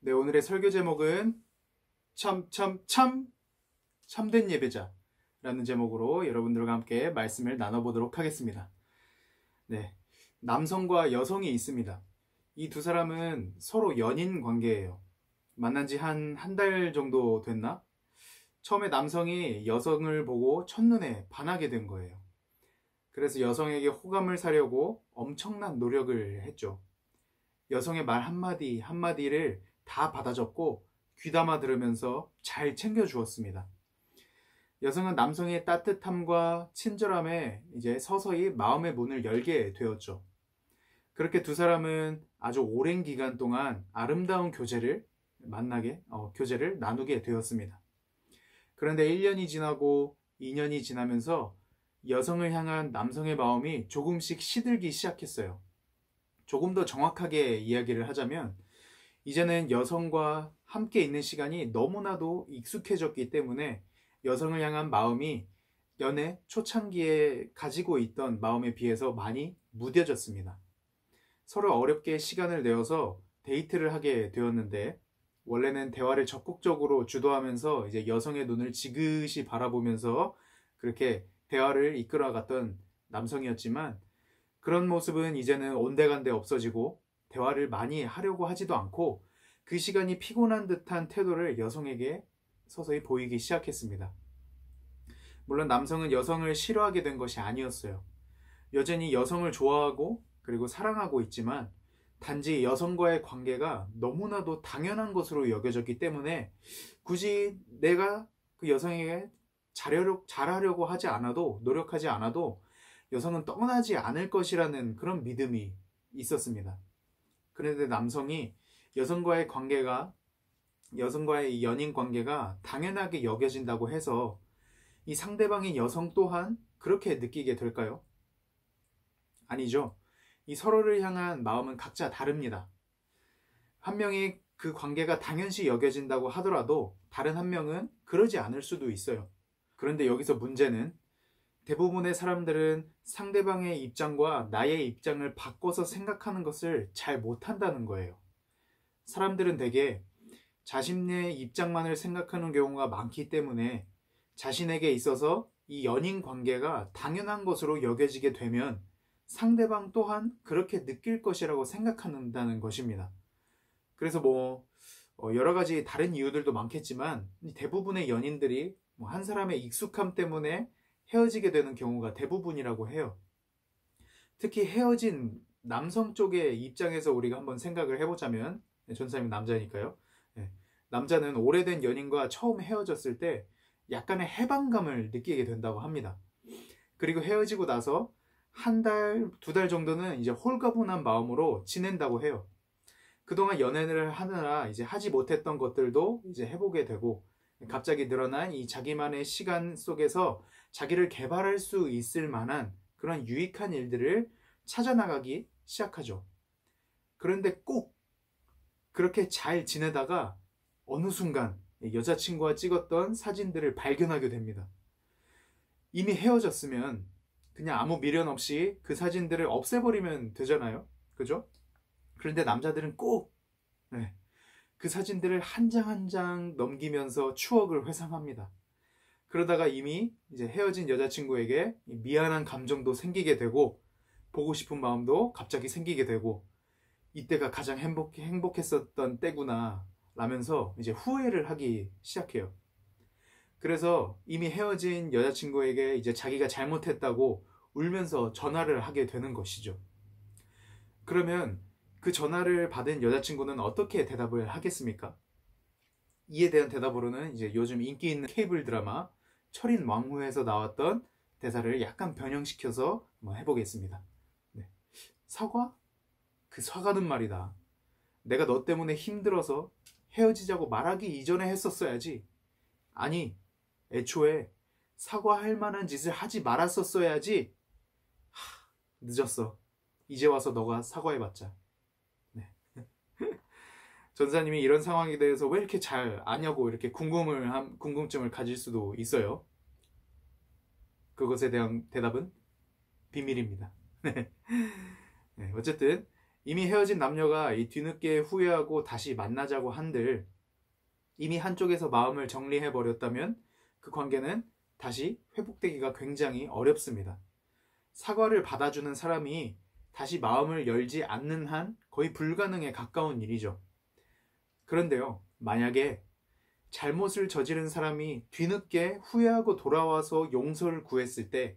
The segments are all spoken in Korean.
네, 오늘의 설교 제목은 참된 예배자라는 제목으로 여러분들과 함께 말씀을 나눠보도록 하겠습니다. 네, 남성과 여성이 있습니다. 이 두 사람은 서로 연인 관계예요. 만난 지 한 달 정도 됐나? 처음에 남성이 여성을 보고 첫눈에 반하게 된 거예요. 그래서 여성에게 호감을 사려고 엄청난 노력을 했죠. 여성의 말 한마디 한마디를 다 받아 적고 귀담아 들으면서 잘 챙겨 주었습니다. 여성은 남성의 따뜻함과 친절함에 이제 서서히 마음의 문을 열게 되었죠. 그렇게 두 사람은 아주 오랜 기간 동안 아름다운 교제를 나누게 되었습니다. 그런데 1년이 지나고 2년이 지나면서 여성을 향한 남성의 마음이 조금씩 시들기 시작했어요. 조금 더 정확하게 이야기를 하자면 이제는 여성과 함께 있는 시간이 너무나도 익숙해졌기 때문에 여성을 향한 마음이 연애 초창기에 가지고 있던 마음에 비해서 많이 무뎌졌습니다. 서로 어렵게 시간을 내어서 데이트를 하게 되었는데 원래는 대화를 적극적으로 주도하면서 이제 여성의 눈을 지그시 바라보면서 그렇게 대화를 이끌어갔던 남성이었지만 그런 모습은 이제는 온데간데 없어지고 대화를 많이 하려고 하지도 않고 그 시간이 피곤한 듯한 태도를 여성에게 서서히 보이기 시작했습니다. 물론 남성은 여성을 싫어하게 된 것이 아니었어요. 여전히 여성을 좋아하고 그리고 사랑하고 있지만 단지 여성과의 관계가 너무나도 당연한 것으로 여겨졌기 때문에 굳이 내가 그 여성에게 잘하려고 하지 않아도 노력하지 않아도 여성은 떠나지 않을 것이라는 그런 믿음이 있었습니다. 그런데 남성이 여성과의 연인 관계가 당연하게 여겨진다고 해서 이 상대방인 여성 또한 그렇게 느끼게 될까요? 아니죠. 이 서로를 향한 마음은 각자 다릅니다. 한 명이 그 관계가 당연시 여겨진다고 하더라도 다른 한 명은 그러지 않을 수도 있어요. 그런데 여기서 문제는 대부분의 사람들은 상대방의 입장과 나의 입장을 바꿔서 생각하는 것을 잘 못한다는 거예요. 사람들은 대개 자신의 입장만을 생각하는 경우가 많기 때문에 자신에게 있어서 이 연인 관계가 당연한 것으로 여겨지게 되면 상대방 또한 그렇게 느낄 것이라고 생각한다는 것입니다. 그래서 여러 가지 다른 이유들도 많겠지만 대부분의 연인들이 한 사람의 익숙함 때문에 헤어지게 되는 경우가 대부분이라고 해요. 특히 헤어진 남성 쪽의 입장에서 우리가 한번 생각을 해보자면 전사님은 남자니까요. 남자는 오래된 연인과 처음 헤어졌을 때 약간의 해방감을 느끼게 된다고 합니다. 그리고 헤어지고 나서 한 달, 두 달 정도는 이제 홀가분한 마음으로 지낸다고 해요. 그동안 연애를 하느라 이제 하지 못했던 것들도 이제 해보게 되고 갑자기 늘어난 이 자기만의 시간 속에서 자기를 개발할 수 있을 만한 그런 유익한 일들을 찾아나가기 시작하죠. 그런데 꼭 그렇게 잘 지내다가 어느 순간 여자친구와 찍었던 사진들을 발견하게 됩니다. 이미 헤어졌으면 그냥 아무 미련 없이 그 사진들을 없애버리면 되잖아요. 그죠? 그런데 남자들은 꼭 그 사진들을 한 장 한 장 넘기면서 추억을 회상합니다. 그러다가 이미 이제 헤어진 여자친구에게 미안한 감정도 생기게 되고 보고 싶은 마음도 갑자기 생기게 되고 이때가 가장 행복했었던 때구나 라면서 이제 후회를 하기 시작해요. 그래서 이미 헤어진 여자친구에게 이제 자기가 잘못했다고 울면서 전화를 하게 되는 것이죠. 그러면 그 전화를 받은 여자친구는 어떻게 대답을 하겠습니까? 이에 대한 대답으로는 이제 요즘 인기 있는 케이블 드라마 철인 왕후에서 나왔던 대사를 약간 변형시켜서 한번 해보겠습니다. 사과? 그 사과는 말이다. 내가 너 때문에 힘들어서 헤어지자고 말하기 이전에 했었어야지. 아니, 애초에 사과할 만한 짓을 하지 말았었어야지. 늦었어. 이제 와서 너가 사과해봤자. 전사님이 이런 상황에 대해서 왜 이렇게 잘 아냐고 이렇게 궁금증을 가질 수도 있어요. 그것에 대한 대답은 비밀입니다. 어쨌든 이미 헤어진 남녀가 이 뒤늦게 후회하고 다시 만나자고 한들 이미 한쪽에서 마음을 정리해 버렸다면 그 관계는 다시 회복되기가 굉장히 어렵습니다. 사과를 받아주는 사람이 다시 마음을 열지 않는 한 거의 불가능에 가까운 일이죠. 그런데요, 만약에 잘못을 저지른 사람이 뒤늦게 후회하고 돌아와서 용서를 구했을 때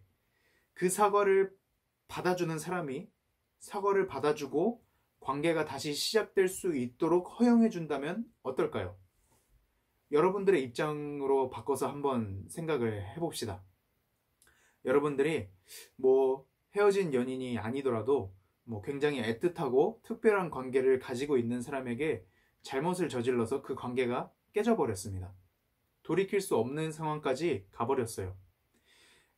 그 사과를 받아주는 사람이 사과를 받아주고 관계가 다시 시작될 수 있도록 허용해 준다면 어떨까요? 여러분들의 입장으로 바꿔서 한번 생각을 해봅시다. 여러분들이 헤어진 연인이 아니더라도 굉장히 애틋하고 특별한 관계를 가지고 있는 사람에게 잘못을 저질러서 그 관계가 깨져버렸습니다. 돌이킬 수 없는 상황까지 가버렸어요.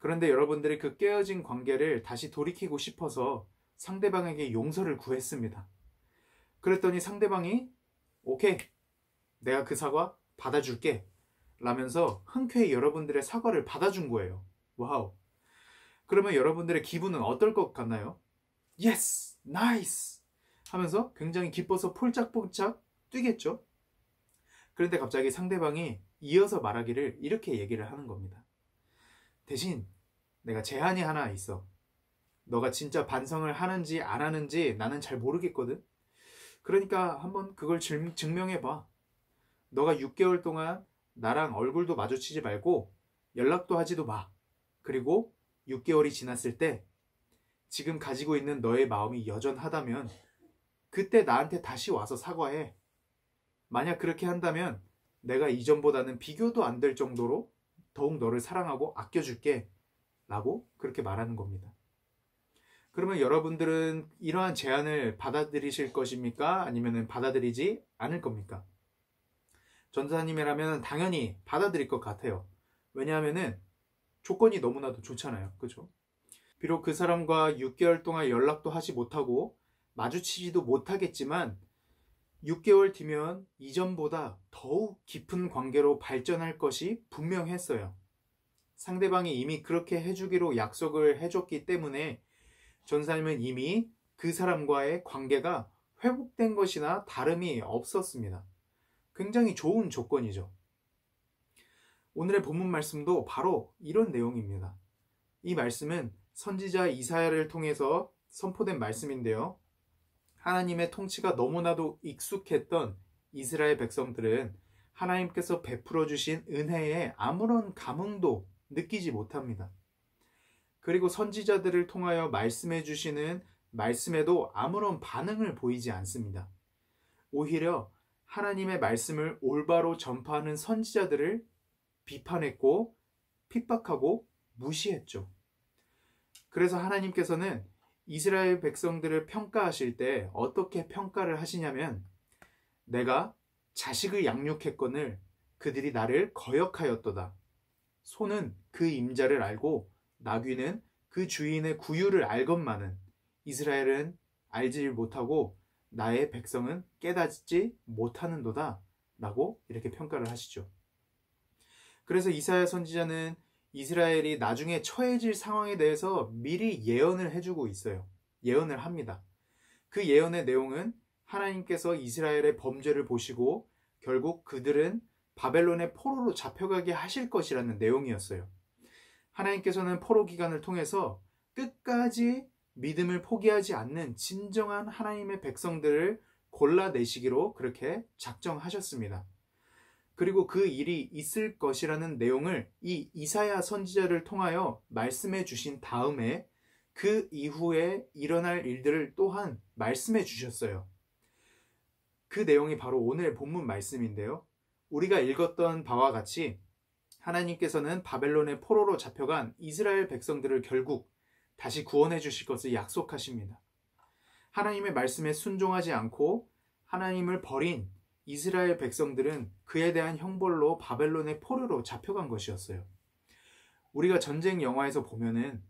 그런데 여러분들이 그 깨어진 관계를 다시 돌이키고 싶어서 상대방에게 용서를 구했습니다. 그랬더니 상대방이 오케이, 내가 그 사과 받아줄게 라면서 흔쾌히 여러분들의 사과를 받아준 거예요. 와우. 그러면 여러분들의 기분은 어떨 것 같나요? 예스! 나이스! 하면서 굉장히 기뻐서 폴짝폴짝 뛰겠죠? 그런데 갑자기 상대방이 이어서 말하기를 이렇게 얘기를 하는 겁니다. 대신 내가 제한이 하나 있어. 너가 진짜 반성을 하는지 안 하는지 나는 잘 모르겠거든. 그러니까 한번 그걸 증명해봐. 너가 6개월 동안 나랑 얼굴도 마주치지 말고 연락도 하지도 마. 그리고 6개월이 지났을 때 지금 가지고 있는 너의 마음이 여전하다면 그때 나한테 다시 와서 사과해. 만약 그렇게 한다면 내가 이전보다는 비교도 안 될 정도로 더욱 너를 사랑하고 아껴줄게 라고 그렇게 말하는 겁니다. 그러면 여러분들은 이러한 제안을 받아들이실 것입니까? 아니면 받아들이지 않을 겁니까? 전도사님이라면 당연히 받아들일 것 같아요. 왜냐하면 조건이 너무나도 좋잖아요. 그죠? 비록 그 사람과 6개월 동안 연락도 하지 못하고 마주치지도 못하겠지만 6개월 뒤면 이전보다 더욱 깊은 관계로 발전할 것이 분명했어요. 상대방이 이미 그렇게 해주기로 약속을 해줬기 때문에 전사님은 이미 그 사람과의 관계가 회복된 것이나 다름이 없었습니다. 굉장히 좋은 조건이죠. 오늘의 본문 말씀도 바로 이런 내용입니다. 이 말씀은 선지자 이사야를 통해서 선포된 말씀인데요. 하나님의 통치가 너무나도 익숙했던 이스라엘 백성들은 하나님께서 베풀어 주신 은혜에 아무런 감흥도 느끼지 못합니다. 그리고 선지자들을 통하여 말씀해 주시는 말씀에도 아무런 반응을 보이지 않습니다. 오히려 하나님의 말씀을 올바로 전파하는 선지자들을 비판했고 핍박하고 무시했죠. 그래서 하나님께서는 이스라엘 백성들을 평가하실 때 어떻게 평가를 하시냐면 내가 자식을 양육했거늘 그들이 나를 거역하였도다. 소는 그 임자를 알고 나귀는 그 주인의 구유를 알건만은 이스라엘은 알지 못하고 나의 백성은 깨닫지 못하는도다 라고 이렇게 평가를 하시죠. 그래서 이사야 선지자는 이스라엘이 나중에 처해질 상황에 대해서 미리 예언을 해주고 있어요. 예언을 합니다. 그 예언의 내용은 하나님께서 이스라엘의 범죄를 보시고 결국 그들은 바벨론의 포로로 잡혀가게 하실 것이라는 내용이었어요. 하나님께서는 포로 기간을 통해서 끝까지 믿음을 포기하지 않는 진정한 하나님의 백성들을 골라내시기로 그렇게 작정하셨습니다. 그리고 그 일이 있을 것이라는 내용을 이 이사야 선지자를 통하여 말씀해 주신 다음에 그 이후에 일어날 일들을 또한 말씀해 주셨어요. 그 내용이 바로 오늘 본문 말씀인데요. 우리가 읽었던 바와 같이 하나님께서는 바벨론의 포로로 잡혀간 이스라엘 백성들을 결국 다시 구원해 주실 것을 약속하십니다. 하나님의 말씀에 순종하지 않고 하나님을 버린 이스라엘 백성들은 그에 대한 형벌로 바벨론의 포로로 잡혀간 것이었어요. 우리가 전쟁 영화에서 보면은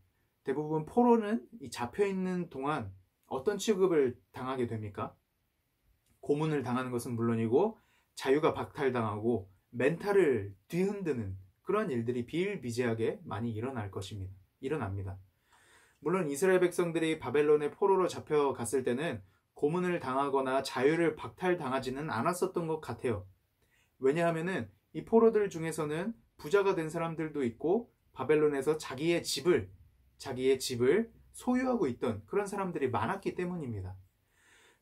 대부분 포로는 이 잡혀있는 동안 어떤 취급을 당하게 됩니까? 고문을 당하는 것은 물론이고 자유가 박탈당하고 멘탈을 뒤흔드는 그런 일들이 비일비재하게 많이 일어납니다. 물론 이스라엘 백성들이 바벨론의 포로로 잡혀갔을 때는 고문을 당하거나 자유를 박탈당하지는 않았었던 것 같아요. 왜냐하면은 이 포로들 중에서는 부자가 된 사람들도 있고 바벨론에서 자기의 집을 소유하고 있던 그런 사람들이 많았기 때문입니다.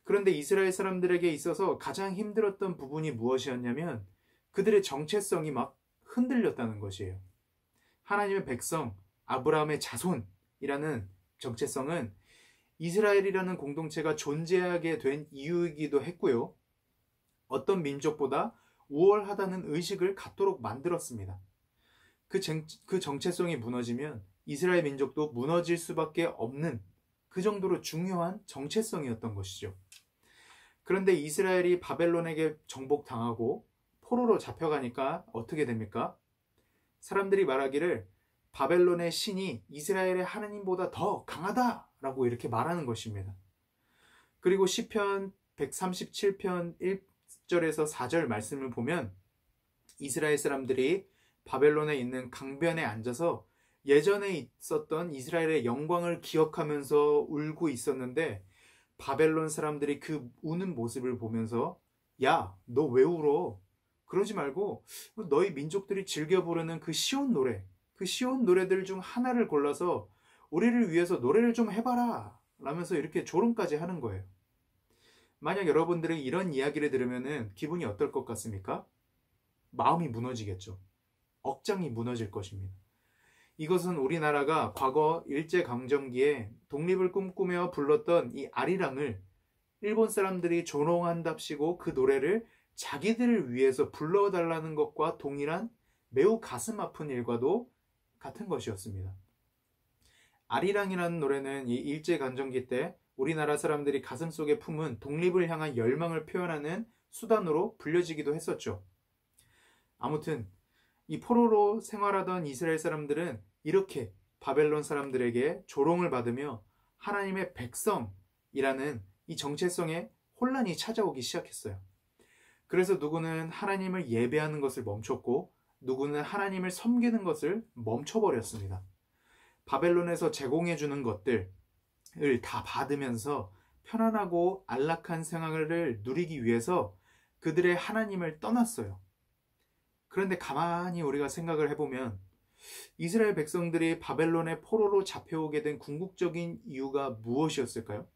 그런데 이스라엘 사람들에게 있어서 가장 힘들었던 부분이 무엇이었냐면 그들의 정체성이 막 흔들렸다는 것이에요. 하나님의 백성, 아브라함의 자손이라는 정체성은 이스라엘이라는 공동체가 존재하게 된 이유이기도 했고요. 어떤 민족보다 우월하다는 의식을 갖도록 만들었습니다. 그 정체성이 무너지면 이스라엘 민족도 무너질 수밖에 없는 그 정도로 중요한 정체성이었던 것이죠. 그런데 이스라엘이 바벨론에게 정복당하고 포로로 잡혀가니까 어떻게 됩니까? 사람들이 말하기를 바벨론의 신이 이스라엘의 하나님보다 더 강하다라고 이렇게 말하는 것입니다. 그리고 시편 137편 1절에서 4절 말씀을 보면 이스라엘 사람들이 바벨론에 있는 강변에 앉아서 예전에 있었던 이스라엘의 영광을 기억하면서 울고 있었는데 바벨론 사람들이 그 우는 모습을 보면서 야, 너 왜 울어? 그러지 말고 너희 민족들이 즐겨 부르는 그 시온 노래들 중 하나를 골라서 우리를 위해서 노래를 좀 해봐라 라면서 이렇게 조롱까지 하는 거예요. 만약 여러분들이 이런 이야기를 들으면 기분이 어떨 것 같습니까? 마음이 무너지겠죠. 억장이 무너질 것입니다. 이것은 우리나라가 과거 일제강점기에 독립을 꿈꾸며 불렀던 이 아리랑을 일본 사람들이 조롱한답시고 그 노래를 자기들을 위해서 불러달라는 것과 동일한 매우 가슴 아픈 일과도 같은 것이었습니다. 아리랑이라는 노래는 이 일제강점기 때 우리나라 사람들이 가슴속에 품은 독립을 향한 열망을 표현하는 수단으로 불려지기도 했었죠. 아무튼 이 포로로 생활하던 이스라엘 사람들은 이렇게 바벨론 사람들에게 조롱을 받으며 하나님의 백성이라는 이 정체성에 혼란이 찾아오기 시작했어요. 그래서 누구는 하나님을 예배하는 것을 멈췄고 누구는 하나님을 섬기는 것을 멈춰버렸습니다. 바벨론에서 제공해주는 것들을 다 받으면서 편안하고 안락한 생활을 누리기 위해서 그들의 하나님을 떠났어요. 그런데 가만히 우리가 생각을 해보면 이스라엘 백성들이 바벨론의 포로로 잡혀오게 된 궁극적인 이유가 무엇이었을까요?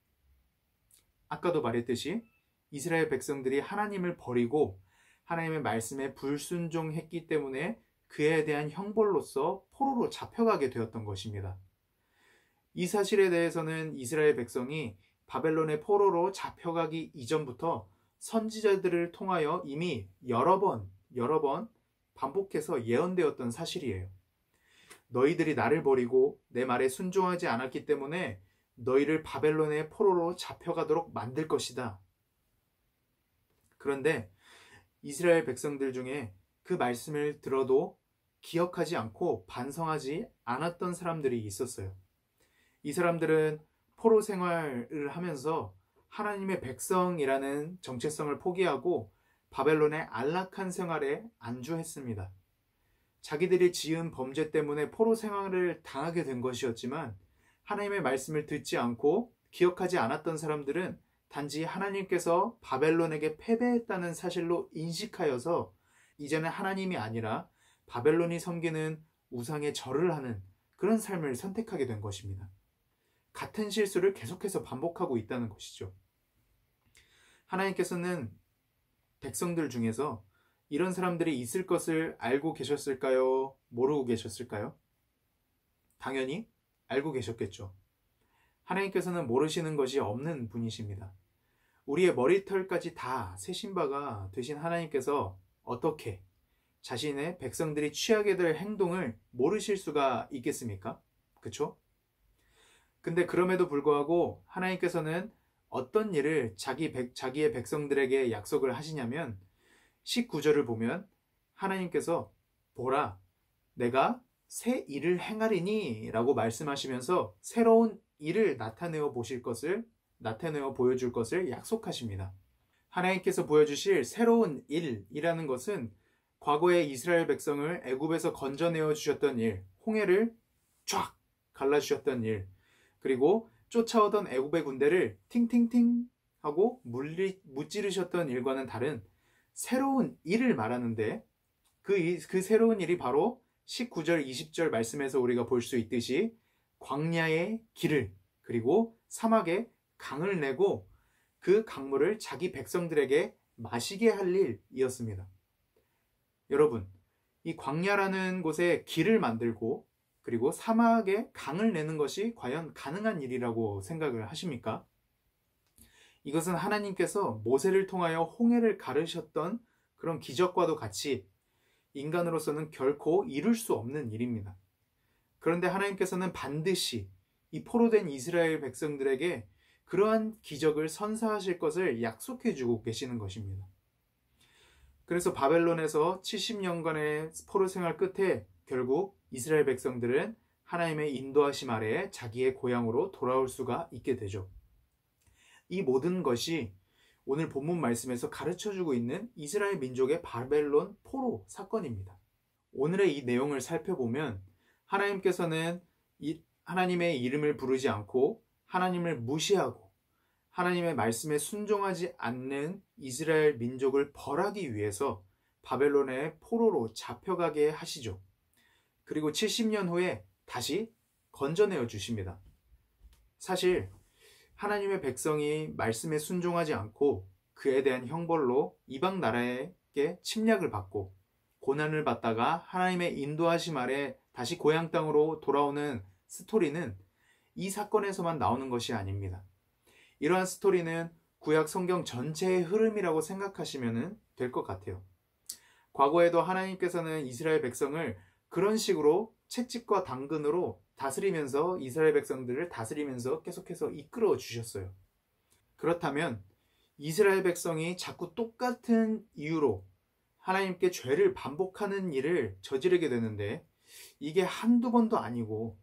아까도 말했듯이 이스라엘 백성들이 하나님을 버리고 하나님의 말씀에 불순종했기 때문에 그에 대한 형벌로서 포로로 잡혀가게 되었던 것입니다. 이 사실에 대해서는 이스라엘 백성이 바벨론의 포로로 잡혀가기 이전부터 선지자들을 통하여 이미 여러 번 반복해서 예언되었던 사실이에요. 너희들이 나를 버리고 내 말에 순종하지 않았기 때문에 너희를 바벨론의 포로로 잡혀가도록 만들 것이다. 그런데 이스라엘 백성들 중에 그 말씀을 들어도 기억하지 않고 반성하지 않았던 사람들이 있었어요. 이 사람들은 포로 생활을 하면서 하나님의 백성이라는 정체성을 포기하고 바벨론의 안락한 생활에 안주했습니다. 자기들이 지은 범죄 때문에 포로 생활을 당하게 된 것이었지만 하나님의 말씀을 듣지 않고 기억하지 않았던 사람들은 단지 하나님께서 바벨론에게 패배했다는 사실로 인식하여서 이제는 하나님이 아니라 바벨론이 섬기는 우상에 절을 하는 그런 삶을 선택하게 된 것입니다. 같은 실수를 계속해서 반복하고 있다는 것이죠. 하나님께서는 백성들 중에서 이런 사람들이 있을 것을 알고 계셨을까요? 모르고 계셨을까요? 당연히 알고 계셨겠죠. 하나님께서는 모르시는 것이 없는 분이십니다. 우리의 머리털까지 다 세신 바가 되신 하나님께서 어떻게 자신의 백성들이 취하게 될 행동을 모르실 수가 있겠습니까? 그쵸? 근데 그럼에도 불구하고 하나님께서는 어떤 일을 자기의 백성들에게 약속을 하시냐면 19절을 보면 하나님께서 보라 내가 새 일을 행하리니 라고 말씀하시면서 새로운 일을 나타내어 보여줄 것을 약속하십니다. 하나님께서 보여주실 새로운 일이라는 것은 과거에 이스라엘 백성을 애굽에서 건져내어 주셨던 일, 홍해를 쫙 갈라주셨던 일, 그리고 쫓아오던 애굽의 군대를 팅팅팅 하고 무찌르셨던 일과는 다른 새로운 일을 말하는데 그 새로운 일이 바로 19절, 20절 말씀에서 우리가 볼 수 있듯이 광야의 길을 그리고 사막에 강을 내고 그 강물을 자기 백성들에게 마시게 할 일이었습니다. 여러분, 이 광야라는 곳에 길을 만들고 그리고 사막에 강을 내는 것이 과연 가능한 일이라고 생각을 하십니까? 이것은 하나님께서 모세를 통하여 홍해를 가르셨던 그런 기적과도 같이 인간으로서는 결코 이룰 수 없는 일입니다. 그런데 하나님께서는 반드시 이 포로된 이스라엘 백성들에게 그러한 기적을 선사하실 것을 약속해 주고 계시는 것입니다. 그래서 바벨론에서 70년간의 포로 생활 끝에 결국 이스라엘 백성들은 하나님의 인도하심 아래에 자기의 고향으로 돌아올 수가 있게 되죠. 이 모든 것이 오늘 본문 말씀에서 가르쳐주고 있는 이스라엘 민족의 바벨론 포로 사건입니다. 오늘의 이 내용을 살펴보면 하나님께서는 하나님의 이름을 부르지 않고 하나님을 무시하고 하나님의 말씀에 순종하지 않는 이스라엘 민족을 벌하기 위해서 바벨론의 포로로 잡혀가게 하시죠. 그리고 70년 후에 다시 건져내어 주십니다. 사실 하나님의 백성이 말씀에 순종하지 않고 그에 대한 형벌로 이방 나라에게 침략을 받고 고난을 받다가 하나님의 인도하심 아래 다시 고향 땅으로 돌아오는 스토리는 이 사건에서만 나오는 것이 아닙니다. 이러한 스토리는 구약 성경 전체의 흐름이라고 생각하시면 될 것 같아요. 과거에도 하나님께서는 이스라엘 백성을 그런 식으로 채찍과 당근으로 다스리면서 이스라엘 백성들을 다스리면서 계속해서 이끌어 주셨어요. 그렇다면 이스라엘 백성이 자꾸 똑같은 이유로 하나님께 죄를 반복하는 일을 저지르게 되는데 이게 한두 번도 아니고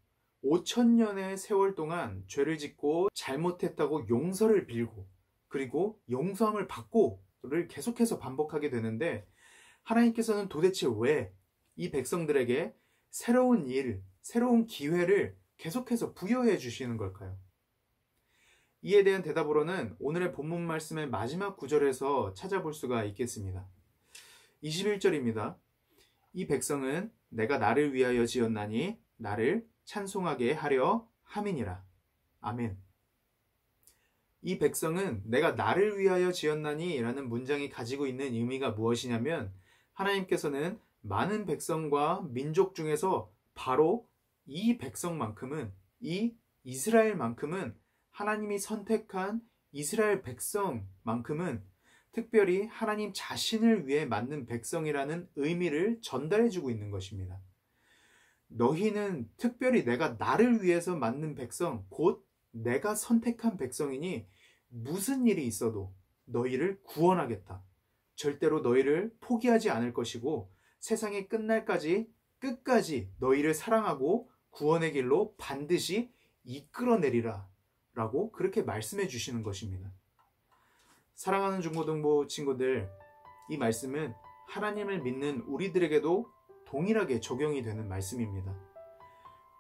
5,000년의 세월 동안 죄를 짓고 잘못했다고 용서를 빌고 그리고 용서함을 받고를 계속해서 반복하게 되는데 하나님께서는 도대체 왜 이 백성들에게 새로운 일, 새로운 기회를 계속해서 부여해 주시는 걸까요? 이에 대한 대답으로는 오늘의 본문 말씀의 마지막 구절에서 찾아볼 수가 있겠습니다. 21절입니다. 이 백성은 내가 나를 위하여 지었나니 나를 찬송하게 하려 함이니라. 아멘. 이 백성은 내가 나를 위하여 지었나니 라는 문장이 가지고 있는 의미가 무엇이냐면 하나님께서는 많은 백성과 민족 중에서 바로 이 백성만큼은 이 이스라엘만큼은 하나님이 선택한 이스라엘 백성만큼은 특별히 하나님 자신을 위해 만든 백성이라는 의미를 전달해주고 있는 것입니다. 너희는 특별히 내가 나를 위해서 만든 백성, 곧 내가 선택한 백성이니 무슨 일이 있어도 너희를 구원하겠다. 절대로 너희를 포기하지 않을 것이고 세상이 끝날까지 끝까지 너희를 사랑하고 구원의 길로 반드시 이끌어내리라 라고 그렇게 말씀해 주시는 것입니다. 사랑하는 중고등부 친구들, 이 말씀은 하나님을 믿는 우리들에게도 동일하게 적용이 되는 말씀입니다.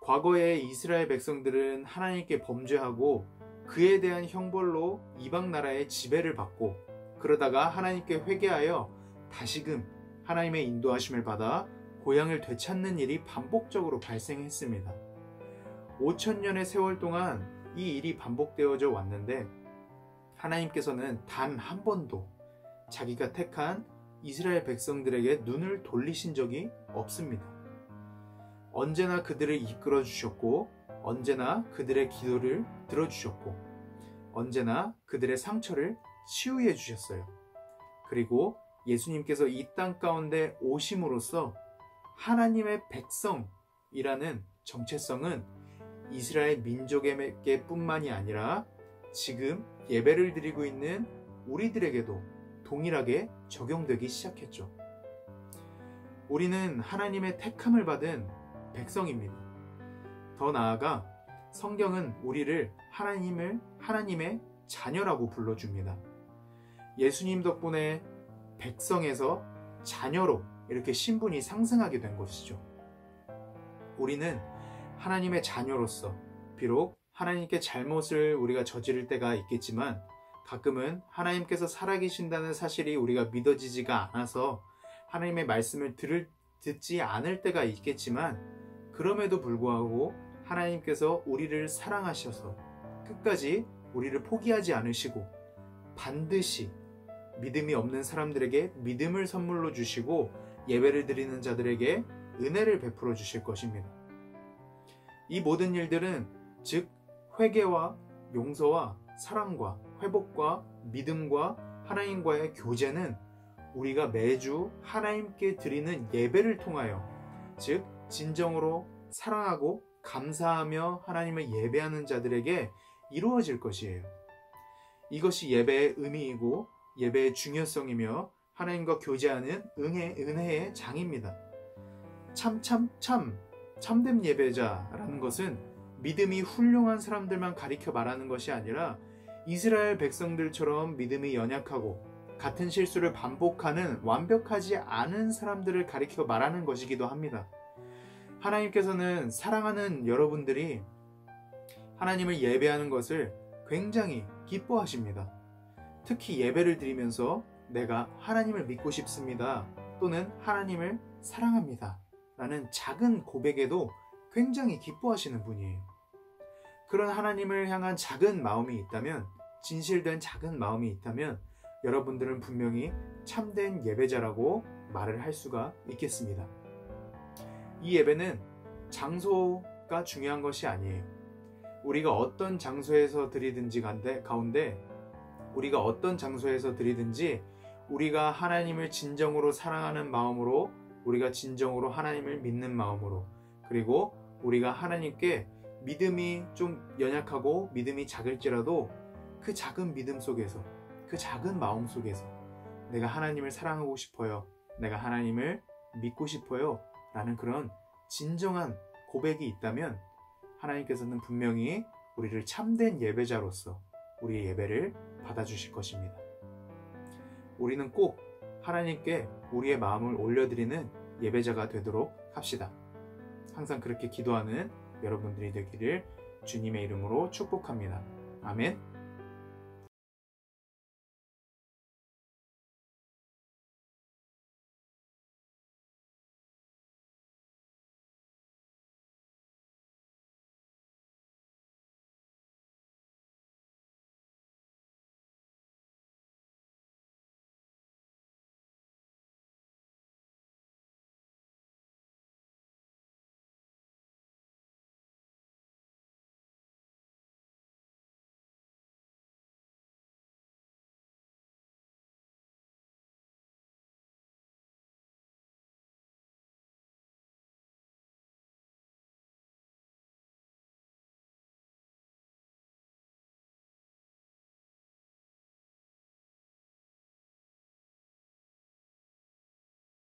과거의 이스라엘 백성들은 하나님께 범죄하고 그에 대한 형벌로 이방 나라의 지배를 받고 그러다가 하나님께 회개하여 다시금 하나님의 인도하심을 받아 고향을 되찾는 일이 반복적으로 발생했습니다. 5,000년의 세월 동안 이 일이 반복되어져 왔는데 하나님께서는 단 한 번도 자기가 택한 이스라엘 백성들에게 눈을 돌리신 적이 없습니다. 언제나 그들을 이끌어 주셨고 언제나 그들의 기도를 들어주셨고 언제나 그들의 상처를 치유해 주셨어요. 그리고 예수님께서 이 땅 가운데 오심으로써 하나님의 백성이라는 정체성은 이스라엘 민족에게 뿐만이 아니라 지금 예배를 드리고 있는 우리들에게도 동일하게 적용되기 시작했죠. 우리는 하나님의 택함을 받은 백성입니다. 더 나아가 성경은 우리를 하나님의 자녀라고 불러줍니다. 예수님 덕분에 백성에서 자녀로 이렇게 신분이 상승하게 된 것이죠. 우리는 하나님의 자녀로서 비록 하나님께 잘못을 우리가 저지를 때가 있겠지만 가끔은 하나님께서 살아계신다는 사실이 우리가 믿어지지가 않아서 하나님의 말씀을 듣지 않을 때가 있겠지만, 그럼에도 불구하고 하나님께서 우리를 사랑하셔서 끝까지 우리를 포기하지 않으시고 반드시 믿음이 없는 사람들에게 믿음을 선물로 주시고 예배를 드리는 자들에게 은혜를 베풀어 주실 것입니다. 이 모든 일들은 즉 회개와 용서와 사랑과 회복과 믿음과 하나님과의 교제는 우리가 매주 하나님께 드리는 예배를 통하여, 즉 진정으로 사랑하고 감사하며 하나님을 예배하는 자들에게 이루어질 것이에요. 이것이 예배의 의미이고 예배의 중요성이며 하나님과 교제하는 은혜의 장입니다. 참된 예배자라는 것은 믿음이 훌륭한 사람들만 가리켜 말하는 것이 아니라 이스라엘 백성들처럼 믿음이 연약하고 같은 실수를 반복하는 완벽하지 않은 사람들을 가리켜 말하는 것이기도 합니다. 하나님께서는 사랑하는 여러분들이 하나님을 예배하는 것을 굉장히 기뻐하십니다. 특히 예배를 드리면서 내가 하나님을 믿고 싶습니다, 또는 하나님을 사랑합니다 라는 작은 고백에도 굉장히 기뻐하시는 분이에요. 그런 하나님을 향한 작은 마음이 있다면, 진실된 작은 마음이 있다면 여러분들은 분명히 참된 예배자라고 말을 할 수가 있겠습니다. 이 예배는 장소가 중요한 것이 아니에요. 우리가 어떤 장소에서 드리든지 가운데 우리가 어떤 장소에서 드리든지 우리가 하나님을 진정으로 사랑하는 마음으로, 우리가 진정으로 하나님을 믿는 마음으로, 그리고 우리가 하나님께 믿음이 좀 연약하고 믿음이 작을지라도 그 작은 믿음 속에서, 그 작은 마음 속에서 내가 하나님을 사랑하고 싶어요, 내가 하나님을 믿고 싶어요 라는 그런 진정한 고백이 있다면 하나님께서는 분명히 우리를 참된 예배자로서 우리의 예배를 받아주실 것입니다. 우리는 꼭 하나님께 우리의 마음을 올려드리는 예배자가 되도록 합시다. 항상 그렇게 기도하는 여러분들이 되기를 주님의 이름으로 축복합니다. 아멘.